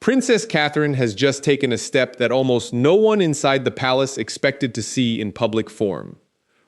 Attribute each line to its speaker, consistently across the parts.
Speaker 1: Princess Catherine has just taken a step that almost no one inside the palace expected to see in public form.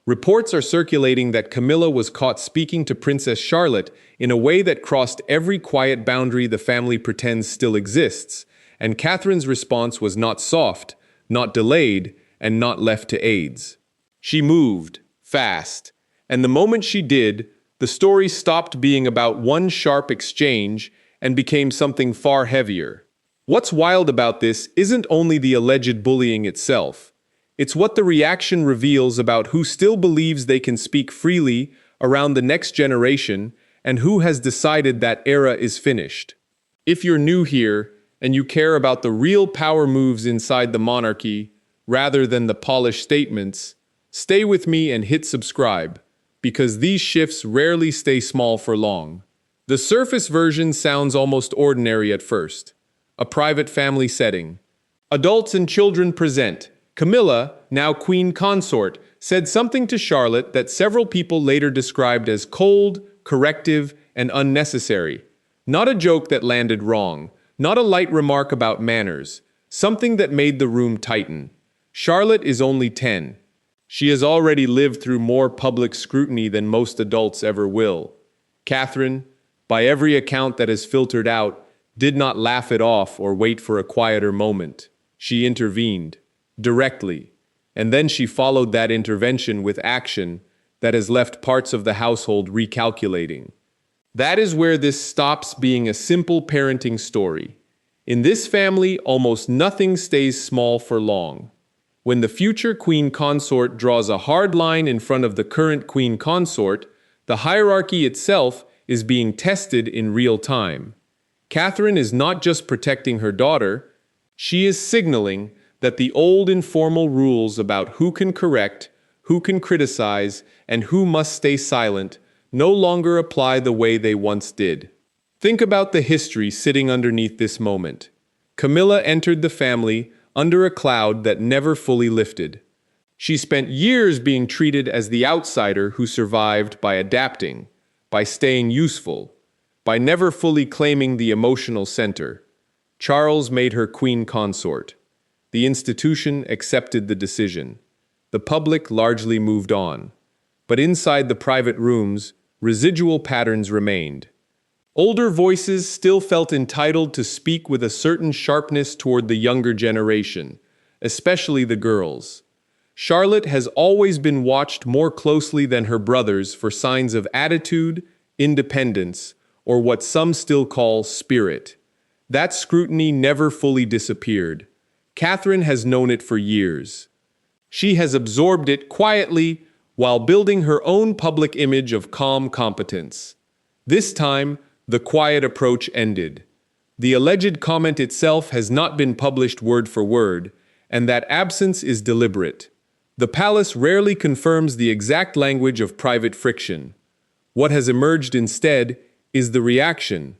Speaker 1: Reports are circulating that Camilla was caught speaking to Princess Charlotte in a way that crossed every quiet boundary the family pretends still exists, and Catherine's response was not soft, not delayed, and not left to aids. She moved, fast, and the moment she did, the story stopped being about one sharp exchange and became something far heavier. What's wild about this isn't only the alleged bullying itself. It's what the reaction reveals about who still believes they can speak freely around the next generation and who has decided that era is finished. If you're new here and you care about the real power moves inside the monarchy rather than the polished statements, stay with me and hit subscribe, because these shifts rarely stay small for long. The surface version sounds almost ordinary at first. A private family setting. Adults and children present. Camilla, now queen consort, said something to Charlotte that several people later described as cold, corrective, and unnecessary. Not a joke that landed wrong, not a light remark about manners, something that made the room tighten. Charlotte is only 10. She has already lived through more public scrutiny than most adults ever will. Catherine, by every account that has filtered out, did not laugh it off or wait for a quieter moment. She intervened, directly, and then she followed that intervention with action that has left parts of the household recalculating. That is where this stops being a simple parenting story. In this family, almost nothing stays small for long. When the future queen consort draws a hard line in front of the current queen consort, the hierarchy itself is being tested in real time. Catherine is not just protecting her daughter, she is signaling that the old informal rules about who can correct, who can criticize, and who must stay silent no longer apply the way they once did. Think about the history sitting underneath this moment. Camilla entered the family under a cloud that never fully lifted. She spent years being treated as the outsider who survived by adapting, by staying useful, by never fully claiming the emotional center. Charles made her queen consort. The institution accepted the decision. The public largely moved on. But inside the private rooms, residual patterns remained. Older voices still felt entitled to speak with a certain sharpness toward the younger generation, especially the girls. Charlotte has always been watched more closely than her brothers for signs of attitude, independence, or what some still call spirit. That scrutiny never fully disappeared. Catherine has known it for years. She has absorbed it quietly while building her own public image of calm competence. This time, the quiet approach ended. The alleged comment itself has not been published word for word, and that absence is deliberate. The palace rarely confirms the exact language of private friction. What has emerged instead is the reaction.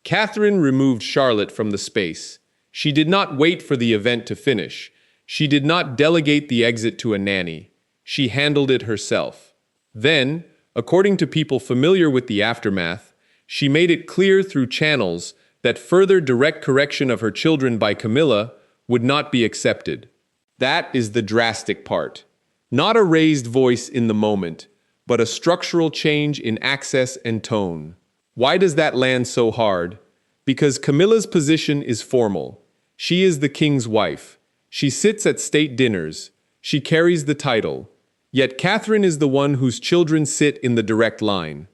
Speaker 1: Catherine removed Charlotte from the space. She did not wait for the event to finish. She did not delegate the exit to a nanny. She handled it herself. Then, according to people familiar with the aftermath, she made it clear through channels that further direct correction of her children by Camilla would not be accepted. That is the drastic part. Not a raised voice in the moment, but a structural change in access and tone. Why does that land so hard? Because Camilla's position is formal. She is the king's wife. She sits at state dinners. She carries the title. Yet Catherine is the one whose children sit in the direct line.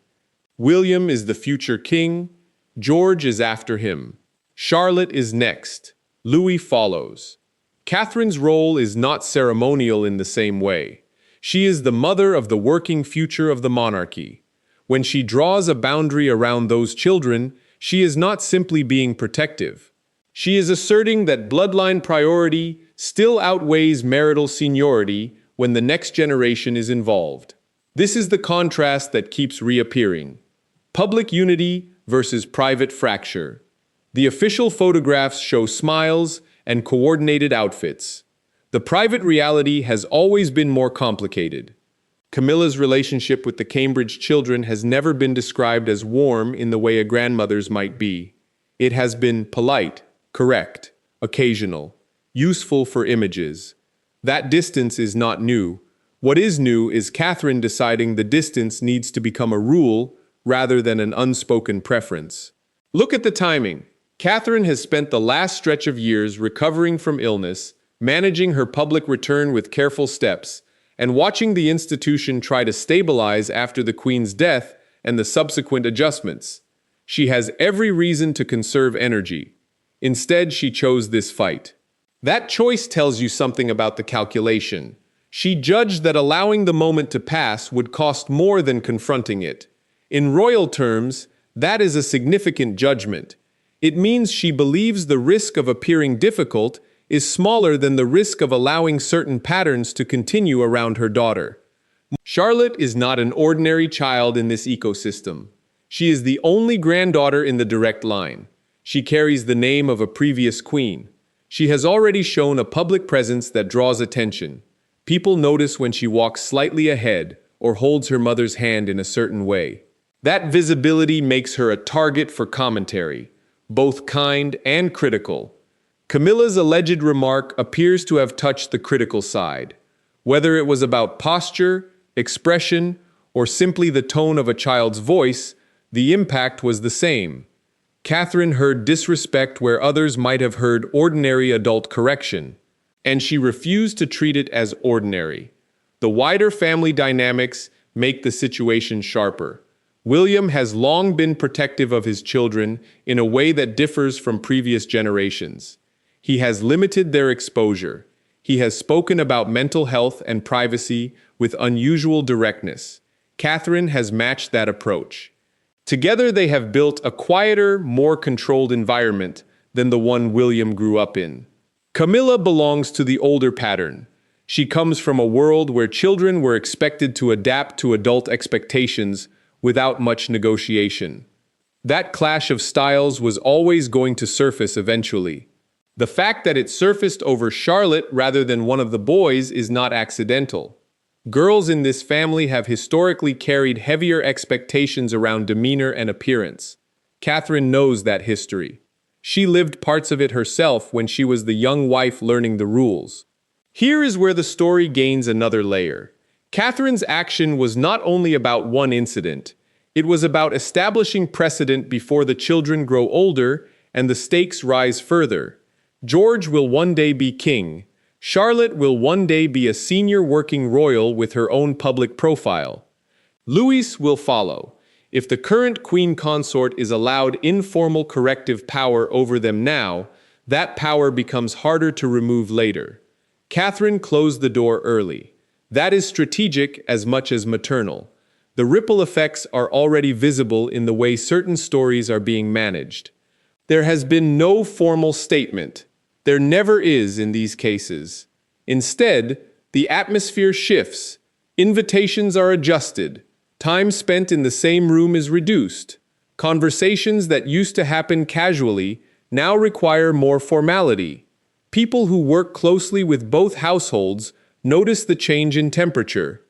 Speaker 1: William is the future king. George is after him. Charlotte is next. Louis follows. Catherine's role is not ceremonial in the same way. She is the mother of the working future of the monarchy. When she draws a boundary around those children, she is not simply being protective. She is asserting that bloodline priority still outweighs marital seniority when the next generation is involved. This is the contrast that keeps reappearing. Public unity versus private fracture. The official photographs show smiles and coordinated outfits. The private reality has always been more complicated. Camilla's relationship with the Cambridge children has never been described as warm in the way a grandmother's might be. It has been polite, Correct. Occasional. Useful for images. That distance is not new. What is new is Catherine deciding the distance needs to become a rule rather than an unspoken preference. Look at the timing. Catherine has spent the last stretch of years recovering from illness, managing her public return with careful steps, and watching the institution try to stabilize after the Queen's death and the subsequent adjustments. She has every reason to conserve energy. Instead, she chose this fight. That choice tells you something about the calculation. She judged that allowing the moment to pass would cost more than confronting it. In royal terms, that is a significant judgment. It means she believes the risk of appearing difficult is smaller than the risk of allowing certain patterns to continue around her daughter. Charlotte is not an ordinary child in this ecosystem. She is the only granddaughter in the direct line. She carries the name of a previous queen. She has already shown a public presence that draws attention. People notice when she walks slightly ahead or holds her mother's hand in a certain way. That visibility makes her a target for commentary, both kind and critical. Camilla's alleged remark appears to have touched the critical side. Whether it was about posture, expression, or simply the tone of a child's voice, the impact was the same. Catherine heard disrespect where others might have heard ordinary adult correction, and she refused to treat it as ordinary. The wider family dynamics make the situation sharper. William has long been protective of his children in a way that differs from previous generations. He has limited their exposure. He has spoken about mental health and privacy with unusual directness. Catherine has matched that approach. Together they have built a quieter, more controlled environment than the one William grew up in. Camilla belongs to the older pattern. She comes from a world where children were expected to adapt to adult expectations without much negotiation. That clash of styles was always going to surface eventually. The fact that it surfaced over Charlotte rather than one of the boys is not accidental. Girls in this family have historically carried heavier expectations around demeanor and appearance. Catherine knows that history. She lived parts of it herself when she was the young wife learning the rules. Here is where the story gains another layer. Catherine's action was not only about one incident. It was about establishing precedent before the children grow older and the stakes rise further. George will one day be king. Charlotte will one day be a senior working royal with her own public profile. Louis will follow. If the current queen consort is allowed informal corrective power over them now, that power becomes harder to remove later. Catherine closed the door early. That is strategic as much as maternal. The ripple effects are already visible in the way certain stories are being managed. There has been no formal statement. There never is in these cases. Instead, the atmosphere shifts. Invitations are adjusted. Time spent in the same room is reduced. Conversations that used to happen casually now require more formality. People who work closely with both households notice the change in temperature.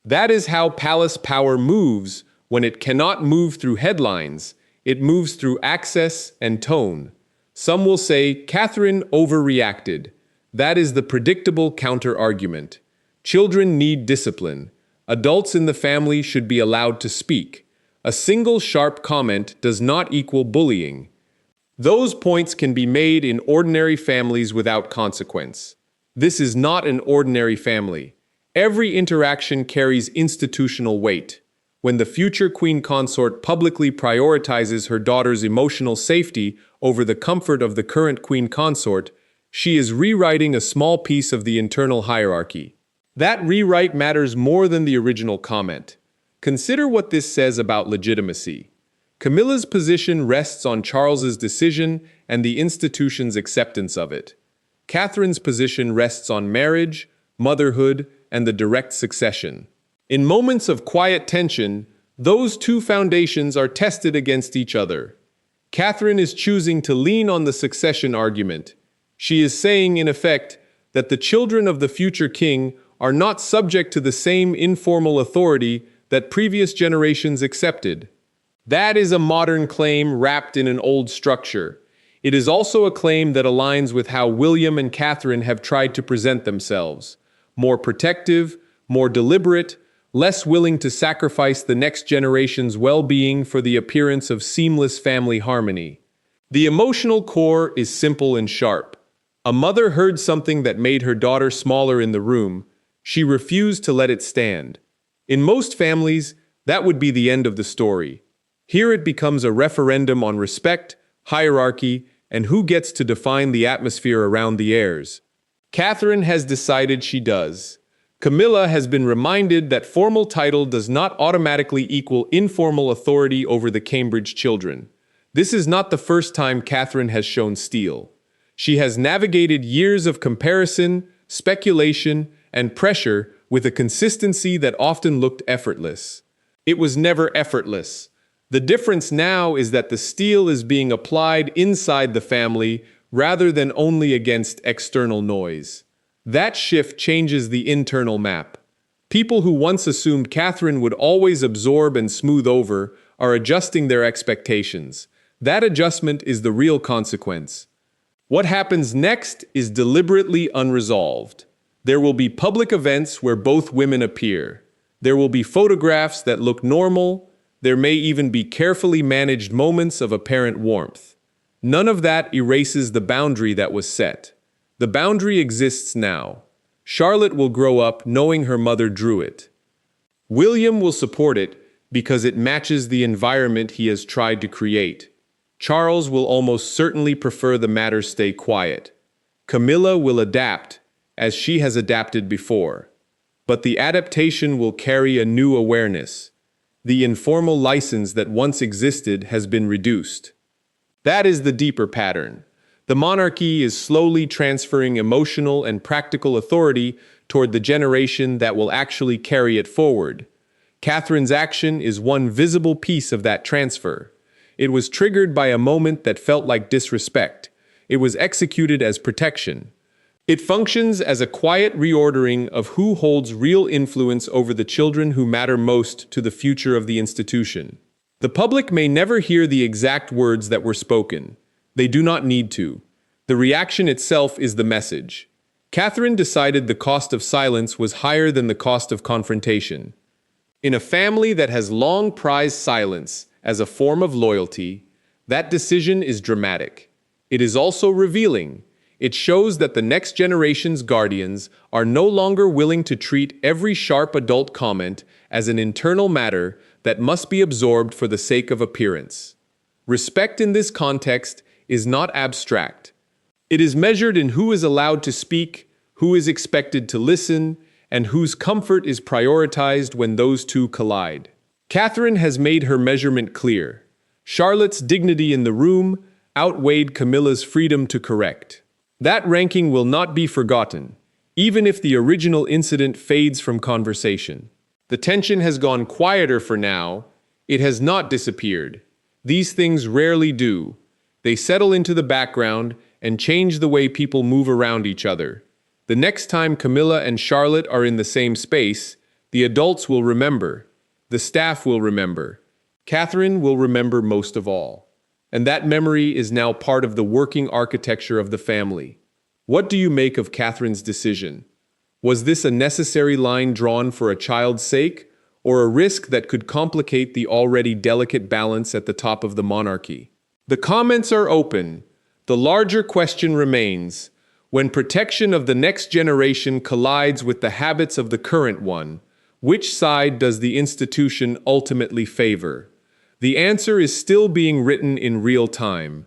Speaker 1: That is how palace power moves when it cannot move through headlines. It moves through access and tone. Some will say Catherine overreacted. That is the predictable counter-argument. Children need discipline. Adults in the family should be allowed to speak. A single sharp comment does not equal bullying. Those points can be made in ordinary families without consequence. This is not an ordinary family. Every interaction carries institutional weight. When the future queen consort publicly prioritizes her daughter's emotional safety over the comfort of the current queen consort, she is rewriting a small piece of the internal hierarchy. That rewrite matters more than the original comment. Consider what this says about legitimacy. Camilla's position rests on Charles's decision and the institution's acceptance of it. Catherine's position rests on marriage, motherhood, and the direct succession. In moments of quiet tension, those two foundations are tested against each other. Catherine is choosing to lean on the succession argument. She is saying, in effect, that the children of the future king are not subject to the same informal authority that previous generations accepted. That is a modern claim wrapped in an old structure. It is also a claim that aligns with how William and Catherine have tried to present themselves: more protective, more deliberate, less willing to sacrifice the next generation's well-being for the appearance of seamless family harmony. The emotional core is simple and sharp. A mother heard something that made her daughter smaller in the room. She refused to let it stand. In most families, that would be the end of the story. Here it becomes a referendum on respect, hierarchy, and who gets to define the atmosphere around the heirs. Catherine has decided she does. Camilla has been reminded that formal title does not automatically equal informal authority over the Cambridge children. This is not the first time Catherine has shown steel. She has navigated years of comparison, speculation, and pressure with a consistency that often looked effortless. It was never effortless. The difference now is that the steel is being applied inside the family rather than only against external noise. That shift changes the internal map. People who once assumed Catherine would always absorb and smooth over are adjusting their expectations. That adjustment is the real consequence. What happens next is deliberately unresolved. There will be public events where both women appear. There will be photographs that look normal. There may even be carefully managed moments of apparent warmth. None of that erases the boundary that was set. The boundary exists now. Charlotte will grow up knowing her mother drew it. William will support it because it matches the environment he has tried to create. Charles will almost certainly prefer the matter stay quiet. Camilla will adapt, as she has adapted before. But the adaptation will carry a new awareness. The informal license that once existed has been reduced. That is the deeper pattern. The monarchy is slowly transferring emotional and practical authority toward the generation that will actually carry it forward. Catherine's action is one visible piece of that transfer. It was triggered by a moment that felt like disrespect. It was executed as protection. It functions as a quiet reordering of who holds real influence over the children who matter most to the future of the institution. The public may never hear the exact words that were spoken. They do not need to. The reaction itself is the message. Catherine decided the cost of silence was higher than the cost of confrontation. In a family that has long prized silence as a form of loyalty, that decision is dramatic. It is also revealing. It shows that the next generation's guardians are no longer willing to treat every sharp adult comment as an internal matter that must be absorbed for the sake of appearance. Respect in this context is not abstract. It is measured in who is allowed to speak, who is expected to listen, and whose comfort is prioritized when those two collide. Catherine has made her measurement clear. Charlotte's dignity in the room outweighed Camilla's freedom to correct. That ranking will not be forgotten, even if the original incident fades from conversation. The tension has gone quieter for now. It has not disappeared. These things rarely do. They settle into the background and change the way people move around each other. The next time Camilla and Charlotte are in the same space, the adults will remember. The staff will remember. Catherine will remember most of all. And that memory is now part of the working architecture of the family. What do you make of Catherine's decision? Was this a necessary line drawn for a child's sake, or a risk that could complicate the already delicate balance at the top of the monarchy? The comments are open. The larger question remains: when protection of the next generation collides with the habits of the current one, which side does the institution ultimately favor? The answer is still being written in real time.